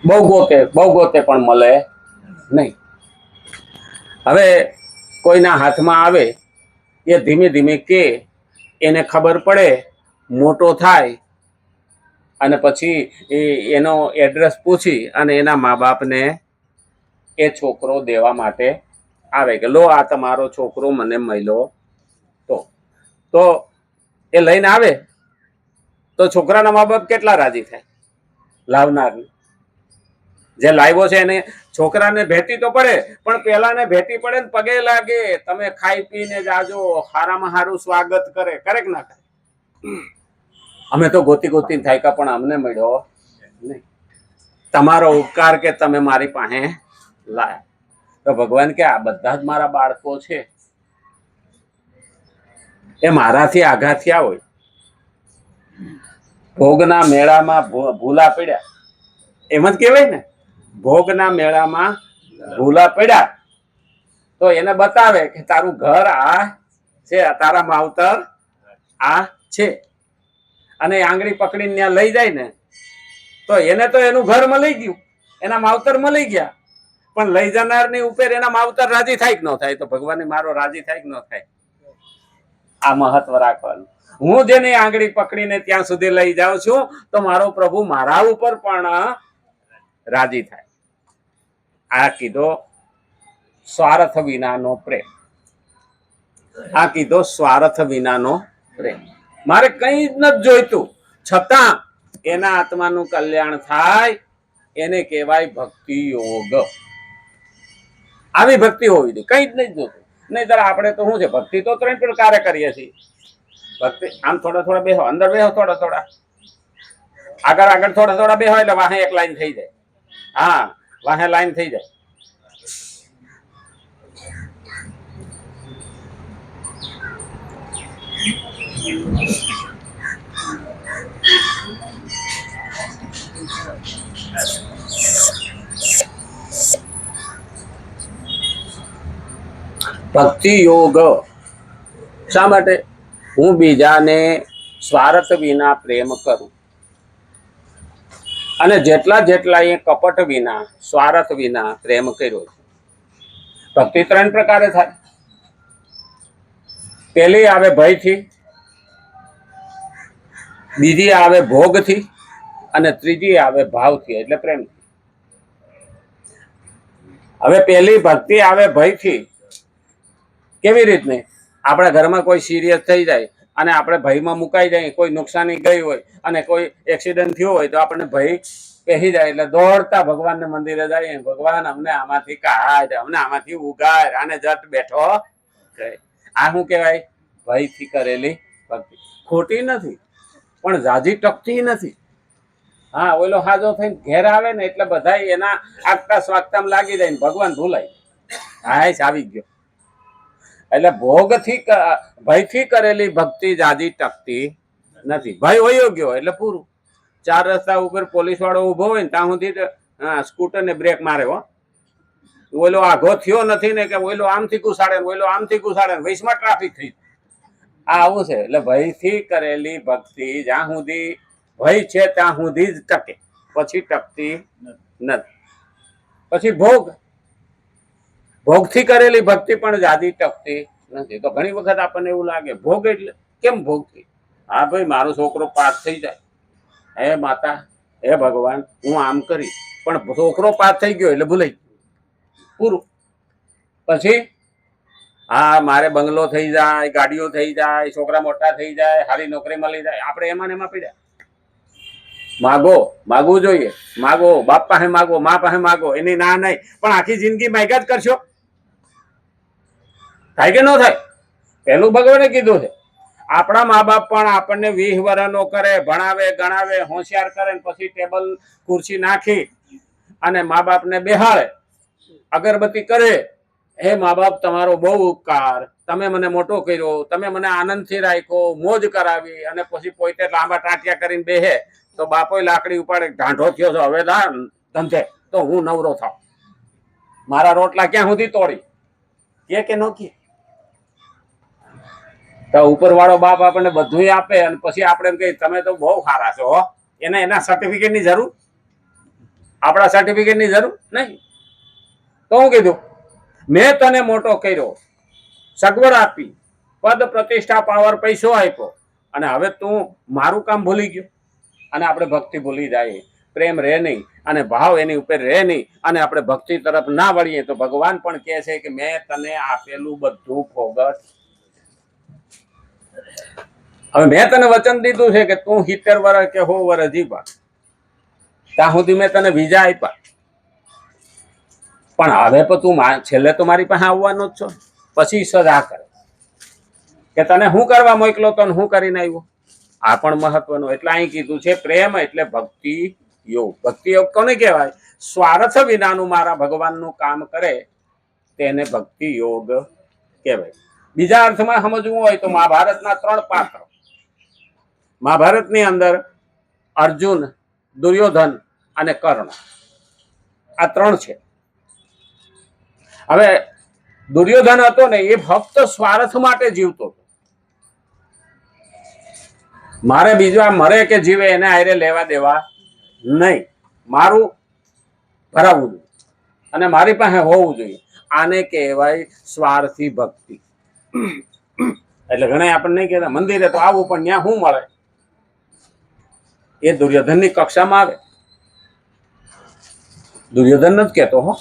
બહુ ગોતે પણ મળે નહીં. હવે કોઈના હાથમાં આવે, એ ધીમે ધીમે કે એને ખબર પડે, મોટો થાય અને પછી એનો એડ્રેસ પૂછી અને એના મા બાપને એ છોકરો દેવા માટે આવે કે લો આ તમારો છોકરો મને મળ્યો. તો એ લઈને આવે તો છોકરાના મા બાપ કેટલા રાજી થાય? લાવનાર જે લાવ્યો છે એને છોકરાને ભેટી તો પડે, પણ પેલાને ભેટી પડે ને પગે લાગે, તમે ખાઈ પીને જાજો, હારામાં હારું સ્વાગત કરે કે ના કરે? અમે તો ગોતી ગોતીને થાક્યા પણ અમને મળ્યો નહીં. તમારો ઉપકાર કે તમે મારી પાસે લાયા. તો ભગવાન કે આ બધા જ મારા બાળકો છે, એ મારાથી આઘા થયા હોય, ભોગના મેળામાં ભૂલા પડ્યા, એમ જ કહેવાય ને, ભોગના મેળામાં ભૂલા પડ્યા. તો એને બતાવે કે તારું ઘર આ છે, તારા માવતર આ છે, અને આંગળી પકડીને ત્યાં લઈ જાય ને તો એને તો એનું ઘર મળી ગયું, એના માવતર મળી ગયા, પણ લઈ જનારની ઉપર એના માવતર રાજી થાય કે ન થાય? તો ભગવાન મારો રાજી થાય કે ન થાય? આ મહત્વ રાખવાનું. હું જેને આંગળી પકડીને ત્યાં સુધી લઈ જાઉં છું તો મારો પ્રભુ મારા ઉપર પણ રાજી થાય. આ કીધો સ્વાર્થ વિનાનો પ્રેમ. આ કીધો સ્વાર્થ વિનાનો પ્રેમ. મારે કઈ જ નથી જોઈતું, છતાં એના આત્માનું કલ્યાણ થાય, એને કહેવાય ભક્તિ યોગ. આવી ભક્તિ હોવી જોઈએ, કઈ જ નહીં જોતું. નહીં તારા આપણે તો શું છે, ભક્તિ તો 3 પ્રકારે કરીએ છીએ. ભક્તિ આમ થોડા થોડા બેહો, અંદર બેહો, થોડા થોડા આગળ થોડા થોડા બેહો એટલે વાહે એક લાઈન થઈ જાય. હા, વાહે લાઈન થઈ જાય. ભક્તિ યોગ શા માટે? હું બીજાને સ્વાર્થ વિના પ્રેમ કરું, અને જેટલા એ કપટ વિના, સ્વાર્થ વિના પ્રેમ કર્યો છે. ભક્તિ 3 પ્રકારે થાય. પહેલી આવે ભયથી, બીજી આવે ભોગથી, અને ત્રીજી આવે ભાવથી એટલે પ્રેમથી. હવે પહેલી ભક્તિ આવે ભયથી. કેવી રીતની? આપણા ઘરમાં કોઈ સિરિયસ થઈ જાય અને આપણે ભયમાં મુકાઈ જાય, કોઈ નુકસાની ગઈ હોય અને કોઈ એક્સિડન્ટ થયો હોય તો આપણને ભય પહેરી જાય, એટલે દોડતા ભગવાનને મંદિરે જાય, ભગવાન અમને આમાંથી કાઢ, અમને આમાંથી ઉગાર, આને જટ બેઠો. આ શું કહેવાય? ભયથી કરેલી ભક્તિ. ખોટી નથી પણ જાજી ટકતી નથી. હા, ઓલો હાજો થઈને ઘેર આવે ને એટલે બધા એના આગતા સ્વાગતામાં લાગી જાય ને ભગવાન ભૂલાય. હા, આવી ગયો. એટલે ભયથી કરેલી ભક્તિ જાજી ટકતી નથી. ભય વયો ગયો એટલે પૂરું. 4 રસ્તા ઉપર પોલીસ વાળો ઉભો હોય ને ત્યાં સુધી સ્કૂટર ને બ્રેક મારે. ઓલો આઘો થયો નથી ને કે ઓલો આમથી ઘુસાડે ને ઓલો આમથી ઘુસાડે ને, વૈશમાં ટ્રાફિક થઈ. આ આવું છે. એટલે ભયથી કરેલી ભક્તિ જ્યાં સુધી ભય છે ત્યાં સુધી જ ટકે, પછી ટકતી નથી. પછી ભોગથી કરેલી ભક્તિ પણ જાજી ટકતી નથી. તો ઘણી વખત આપણને એવું લાગે ભોગ એટલે કેમ ભોગથી? હા ભાઈ, મારો છોકરો પાસ થઈ જાય, હે માતા, હે ભગવાન, હું આમ કરી, પણ છોકરો પાસ થઈ ગયો એટલે ભૂલાઈ પૂરું. પછી હા, મારે બંગલો થઈ જાય, ગાડીઓ થઈ જાય, છોકરા મોટા થઈ જાય, સારી નોકરી મળી જાય, આપણે એમાં ને એમાં પીડ્યા. માગવું જોઈએ, માગો, બાપ પાસે માગો, મા પાસે માગો, એની ના નહીં, પણ આખી જિંદગી માગ્યા જ કરશો, થાય કે ન થાય? પેલું ભગવાને કીધું છે, આપણા મા બાપ પણ આપણને 20 વર્ષનો કરે, ભણાવે, ગણાવે, હોશિયાર કરે, પછી ટેબલ ખુરશી નાખી અને મા બાપને બેહાડે, અગરબત્તી કરે. હે મા બાપ, તમારો બહુ ઉપકાર, તમે મને મોટો કર્યો, તમે મને આનંદથી રાખ્યો, મોજ કરાવી, અને પછી પોતે લાંબા ટાંટિયા કરીને બેહે તો બાપો લાકડી ઉપાડે, ઢાંઢો થયો છો હવે ધંધે, તો હું નવરો થાવ, મારા રોટલા ક્યાં સુધી તોડી કે ન કે? તો ઉપર વાળો બાપ આપણને બધું આપે અને પછી આપણે એમ કહીએ તમે તો બહુ સારા છો, એને એના સર્ટિફિકેટની જરૂર? આપણા સર્ટિફિકેટની જરૂર નહીં. તો હું કીધું, મેં તને મોટો કર્યો, સગવડ આપી, પદ પ્રતિષ્ઠા પાવર પૈસો આપ્યો, અને હવે તું મારું કામ ભૂલી ગયો. અને આપણે ભક્તિ ભૂલી જાય, પ્રેમ રહે નહીં અને ભાવ એની ઉપર રહે નહીં, અને આપણે ભક્તિ તરફ ના વળીએ તો ભગવાન પણ કહે છે કે મેં તને આપેલું બધું ફોગટ. હવે મેં તને વચન દીધું છે કે તું 70 વર્ષ કે 100 વર્ષ જીવવા, ત્યાં સુધી મેં તને વિઝા આપ્યા, પણ હવે તો તું છેલ્લે તો મારી પાસે આવવાનો જ છો. પછી સજા કરે કે તને શું કરવા મોકલો તો હું કરીને આવ્યો. આ પણ મહત્વનું. એટલે અહીં કીધું છે પ્રેમ એટલે ભક્તિ યોગ. ભક્તિ યોગ કોને કહેવાય? સ્વાર્થ વિનાનું મારા ભગવાનનું કામ કરે તેને ભક્તિ યોગ કહેવાય. બીજા અર્થમાં સમજવું હોય તો મહાભારતના 3 પાત્રો, મહાભારતની અંદર અર્જુન, દુર્યોધન અને કર્ણ, આ 3 છે. હવે દુર્યોધન હતો ને, એ ફક્ત સ્વાર્થ માટે જીવતો હતો. મારે બીજા મરે કે જીવે એને આયરે લેવા દેવા નહીં, મારું ભરાવવું જોઈએ અને મારી પાસે હોવું જોઈએ. આને કહેવાય સ્વાર્થી ભક્તિ. એટલે ઘણા આપણને નહીં કહેતા મંદિરે તો આવું, પણ ત્યાં શું મળે? એ દુર્યોધનની કક્ષામાં આવે. દુર્યોધન જ કહેતો હો.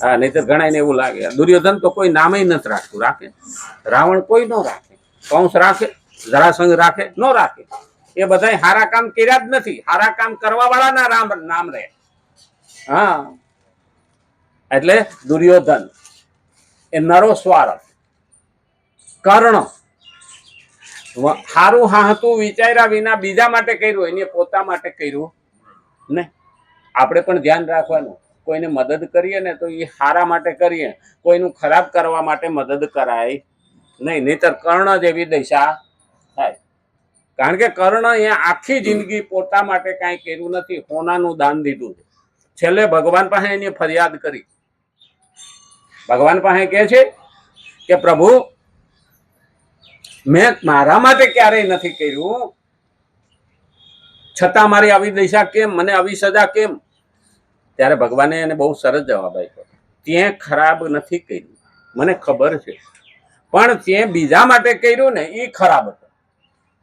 હા, નહીં તો ઘણા એવું લાગે દુર્યોધન તો કોઈ નામે નથી રાખતું. રાખે રાવણ કોઈ ન રાખે, કંસ રાખે, જરાસંઘ રાખે, ન રાખે. એ બધા સારા કામ કર્યા જ નથી. સારા કામ કરવા વાળાના રામ નામ રહે. હા, એટલે દુર્યોધન એ નરો સ્વાર્થ. કર્ણ સારું હાહતું વિચાર્યા વિના બીજા માટે કર્યું, એને પોતા માટે કર્યું ને. આપણે પણ ધ્યાન રાખવાનું, કોઈને મદદ કરીએ ને તો એ સારા માટે કરીએ, કોઈનું ખરાબ કરવા માટે મદદ કરાય નહીં, નહીતર કર્ણ જેવી દશા થાય. કારણ કે કર્ણ એ આખી જિંદગી પોતા માટે કાંઈ કર્યું નથી, સોનાનું દાન દીધું છે. છેલ્લે ભગવાન પાસે એની ફરિયાદ કરી. ભગવાન પાસે કહે છે કે પ્રભુ, મેં મારા માટે ક્યારેય નથી કર્યું, છતાં મારી આવી દશા કેમ, મને આવી સજા કેમ? ત્યારે ભગવાને એને બહુ સરસ જવાબ આપ્યો, ત્યાં ખરાબ નથી કર્યું, મને ખબર છે, પણ ત્યાં બીજા માટે કર્યું ને એ ખરાબ હતો.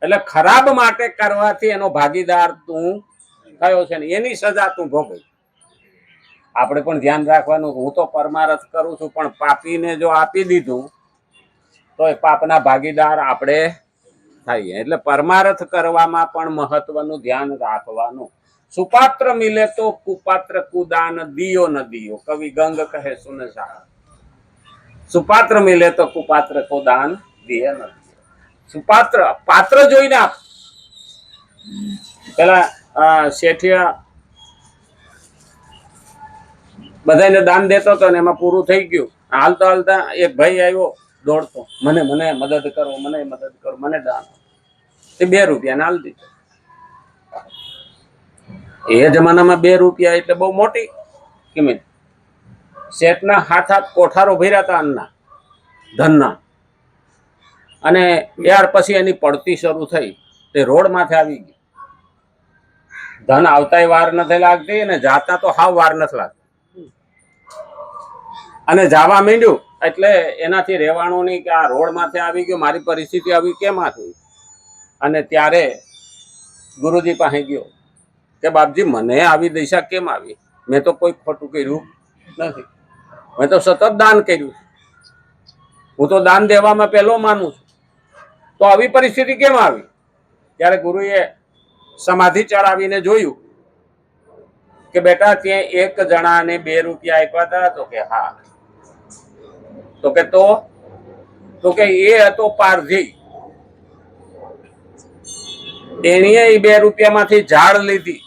એટલે ખરાબ માટે કરવાથી એનો ભાગીદાર તું થયો છે ને એની સજા તું ભોગવી. આપણે પણ ધ્યાન રાખવાનું, હું તો પરમારથ કરું છું, પણ પાપીને જો આપી દીધું તો એ પાપના ભાગીદાર આપણે થઈએ. એટલે પરમારથ કરવામાં પણ મહત્વનું ધ્યાન રાખવાનું. સુપાત્ર મિલે તો કુપાત્ર કુદાન દિયો ન દિયો, કવિ ગંગ કહે સુન સા. સુપાત્ર મિલે તો કુપાત્ર કુદાન દિયો ન દિયો. સુપાત્ર પાત્ર જોઈને આપ. પેલા શેઠિયા બધાને દાન દેતો હતો ને એમાં પૂરું થઈ ગયું. હાલતા હાલતા એક ભાઈ આવ્યો દોડતો, મને મદદ કરો, મને મદદ કરો, મને દાન. એ 2 રૂપિયા હાલ દીધો. એ જમાનામાં 2 રૂપિયા એટલે બહુ મોટી કિંમત. શેઠના હાથ કોઠારો ભર્યા હતા અન્નના, ધનના. અને યાર પછી એની પડતી શરૂ થઈ, તે રોડ માથે આવી ગઈ. ધન આવતાય વાર નથી લાગતી અને જાતા તો હાવ વાર નથી લાગતી. અને જવા માંડ્યું એટલે એનાથી રહેવાનું નહીં કે આ રોડ માથે આવી ગયો, મારી પરિસ્થિતિ આવી કેમ હતી. અને ત્યારે ગુરુજી પાસે ગયો કે બાપજી, મને આવી દશા કેમ આવી? મેં તો કોઈ ખોટું કર્યું નથી, મેં તો સતત દાન કર્યું, હું તો દાન દેવામાં પહેલો માનું છું, તો આવી પરિસ્થિતિ કેમ આવી? ત્યારે ગુરુએ સમાધિ ચડાવીને જોયું કે બેટા, ત્યાં એક જણાને 2 રૂપિયા આપ્યા હતા. તો કે હા. તો કે એ હતો પારધી, એણીએ 2 રૂપિયામાંથી ઝાડ લીધી,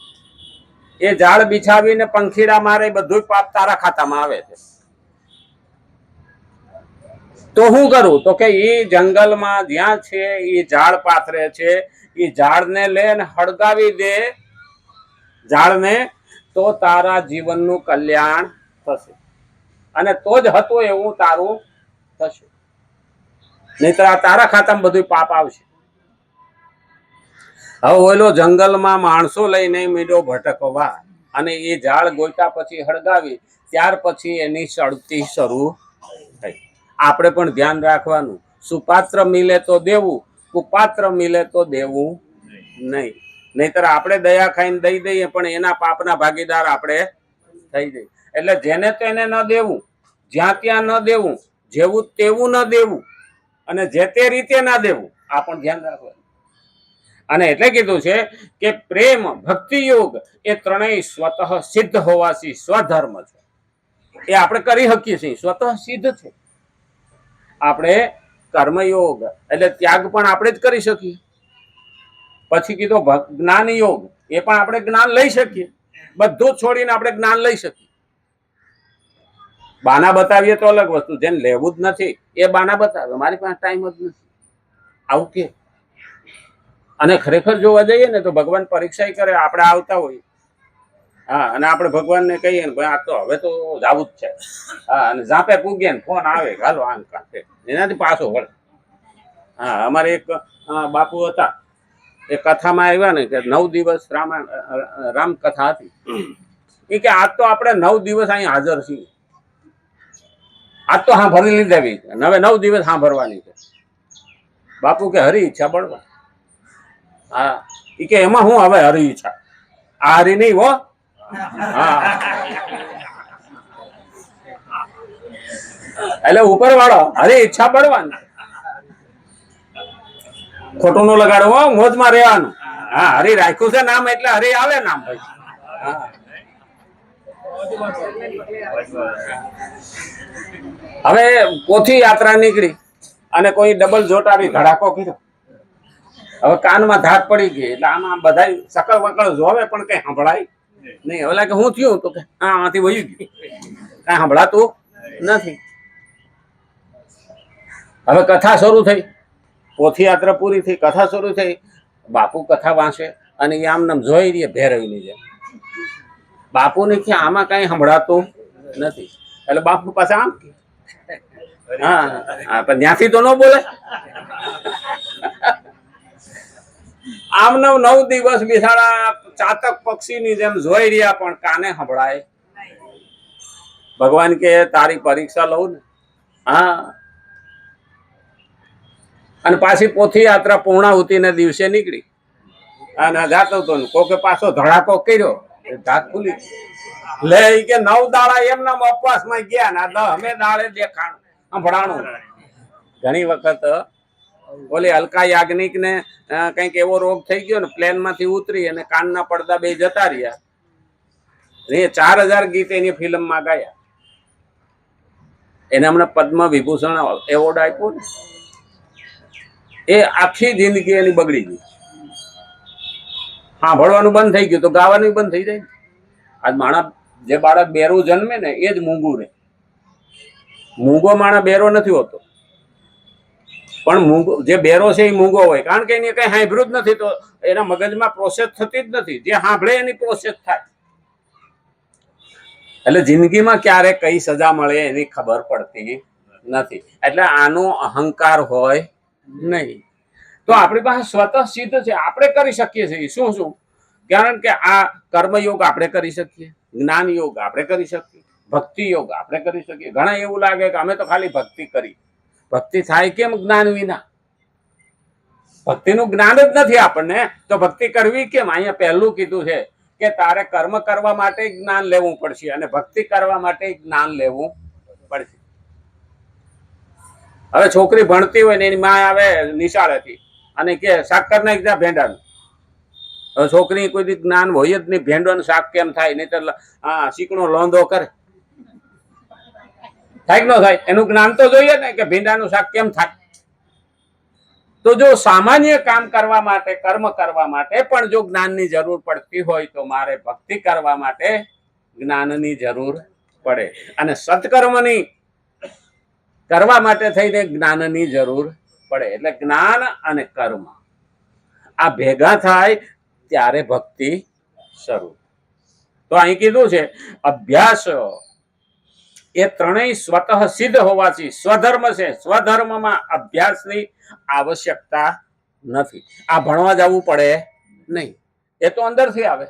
એ ઝાડ બિછાવીને પંખીડા મારે, બધું પાપ તારા ખાતામાં આવે છે. તો શું કરું? તો કે એ જંગલમાં જ્યાં છે એ ઝાડ પાથરે છે, એ ઝાડને લઈને હળગાવી દે ઝાડને, તો તારા જીવનનું કલ્યાણ થશે, અને તો જ હતું એવું તારું થશે, નહીતર આ તારા ખાતામાં બધું પાપ આવશે. હવે ઓલો જંગલમાં માણસો લઈને મીડો ભટકવા, અને એ ઝાડ ગોત્યા પછી હળગાવી ત્યાર પછી એની સળતી શરૂ થઈ. આપણે પણ ધ્યાન રાખવાનું, સુપાત્ર મિલે તો દેવું, કુપાત્ર મિલે તો દેવું નહીં. નહીતર આપણે દયા ખાઈને દઈ દઈએ પણ એના પાપના ભાગીદાર આપણે થઈ જઈએ. એટલે જેને તેને ન દેવું, જ્યાં ત્યાં ન દેવું, જેવું તેવું ન દેવું, અને જે તે રીતે ના દેવું, આ પણ ધ્યાન રાખવાનું. અને એટલે કીધું છે કે પ્રેમ ભક્તિ યોગ એ ત્રણેય સ્વતઃ સિદ્ધ હોવાથી સ્વધર્મ છે. એ આપણે કરી શકીએ છીએ, સ્વતઃ સિદ્ધ છે. આપણે કર્મયોગ એટલે ત્યાગ પણ આપણે જ કરી શકીએ. પછી કીધો જ્ઞાન યોગ, એ પણ આપણે જ્ઞાન લઈ શકીએ. બધું છોડીને આપણે જ્ઞાન લઈ શકીએ. બાના બતાવીએ તો અલગ વસ્તુ, જેને લેવું જ નથી એ બાના બતાવે, મારી પાસે ટાઈમ જ નથી, આવું કે. અને ખરેખર જોવા જઈએ ને તો ભગવાન પરીક્ષા કરે. આપણે આવતા હોય, હા, અને આપણે ભગવાનને કહીએ ને ભાઈ આ તો હવે તો જાવું જ છે, હા, અને ઝાપે પૂગીએ ને ફોન આવે, હાલો આમ કાંઠે, એનાથી પાછો વળે. હા, અમારે એક બાપુ હતા, એ કથામાં આવ્યા ને કે 9 દિવસ રામ કથા હતી. એ કે આજ તો આપણે 9 દિવસ અહીં હાજર છીએ, આજ તો સાંભળી લીધેવી, હવે 9 દિવસ સાંભળવાની છે. બાપુ કે હરી ઈચ્છા બળવા. હા, એ કે એમાં હું હવે હરી ઈચ્છા, આ હરી નહીં હો. હા, એટલે ઉપર વાળો હરી ઈચ્છા બળવાની, ખોટું નો લગાડવો, મોજમાં રહેવાનું. હા, હરી રાખ્યું છે નામ એટલે હરી આવે નામ ભાઈ. હા, હવે પોથી યાત્રા નીકળી અને કોઈ ડબલ જોટારી ધડાકો કર્યો. હવે કાનમાં ધાક પડી ગઈ એટલે આમાં બધા સકળ વકળ જોવે પણ કઈ સંભળાય નહીં. હવે કે હું થયું તો કે હા આમાંથી વહી ગયું, કઈ સંભળાતું નથી. હવે કથા શરૂ થઈ, પોથી યાત્રા પૂરી થઈ, કથા શરૂ થઈ. બાપુ કથા વાંચે અને એ આમ નામ જોઈ રહીએ ભેરવીની જેમ. બાપુને કે આમાં કઈ સંભળાતું નથી. એટલે બાપુ પાસે આમ, હા, પણ ત્યાંથી તો ન બોલે. આમ 9 દિવસ બિચારા ચાતક પક્ષીની જેમ જોઈ રહ્યા પણ કાને સંભળાય. ભગવાન કે તારી પરીક્ષા લઉં ને. હા, અને પાછી પોથી યાત્રા પૂર્ણાહુતિને દિવસે નીકળી અને જાતો હતો ને કોકે પાછો ધડાકો કર્યો, ધાક ખુલી લે. કે 9 દાડા એમના ઉપવાસમાં ગયા ને 10મે દાડે દેખાણ સંભળાણું. ઘણી વખત ઓલી હલકા યાજ્ઞિક ને કઈક એવો રોગ થઈ ગયો ને, પ્લેન માંથી ઉતરી અને કાનના પડદા બે જતા રહ્યા. એ 4000 ગીત એની ફિલ્મમાં ગાયા. એને હમણાં પદ્મ વિભૂષણ એવોર્ડ આપ્યો ને. એ આખી જિંદગી એની બગડી ગઈ. હા, ભણવાનું બંધ થઈ ગયું તો ગાવાનું બંધ થઈ જાય. આજ માણસ, જે બાળક બેરું જન્મે ને એ જ મૂંગું રહે. મૂંગો માણસ બેરો નથી હોતો, પણ મૂંગો જે બેરો છે એ મૂંગો હોય, કારણ કે એને કઈ સાંભળ્યું જ નથી તો એના મગજમાં પ્રોસેસ થતી જ નથી. જે સાંભળે એની પ્રોસેસ થાય. એટલે જિંદગીમાં ક્યારે કઈ સજા મળે એની ખબર પડતી નથી. એટલે આનો અહંકાર હોય નહીં. તો આપણી પાસે સ્વતઃ સિદ્ધ છે, આપણે કરી શકીએ છીએ. શું શું? કારણ કે આ કર્મયોગ આપણે કરી શકીએ, જ્ઞાન યોગ આપણે કરી શકીએ, ભક્તિ યોગ આપણે કરી શકીએ. ઘણા એવું લાગે કે અમે તો ખાલી ભક્તિ કરી. ભક્તિ થાય કેમ જ્ઞાન વિના? ભક્તિનું જ્ઞાન જ નથી આપણને તો ભક્તિ કરવી કેમ? અહીંયા પહેલું કીધું છે કે તારે કર્મ કરવા માટે જ્ઞાન લેવું પડશે અને ભક્તિ કરવા માટે જ્ઞાન લેવું પડશે. હવે છોકરી ભણતી હોય ને એની માં આવે નિશાળેથી અને કે શાક કરી નાખ જા ભેંડાનું. હવે છોકરી કોઈ જ્ઞાન હોય જ નહીં, ભેંડોનું શાક કેમ થાય, નહીં તો શીકણો લોંધો કરે. થાય કે ન થાય? એનું જ્ઞાન તો જોઈએ ને કે ભીંડાનું શાક કેમ થાય. તો જો સામાન્ય કામ કરવા માટે, કર્મ કરવા માટે પણ જો જ્ઞાનની જરૂર પડતી હોય તો મારે ભક્તિ કરવા માટે જ્ઞાનની જરૂર પડે. અને સત્કર્મની કરવા માટે થઈને જ્ઞાનની જરૂર પડે. એટલે જ્ઞાન અને કર્મ આ ભેગા થાય ત્યારે ભક્તિ શરૂ. તો અહીં કીધું છે અભ્યાસ એ ત્રણેય સ્વતઃ સિદ્ધ હોવાથી સ્વધર્મ છે. સ્વધર્મમાં અભ્યાસની આવશ્યકતા નથી. આ ભણવા જવું પડે નહીં, એ તો અંદરથી આવે.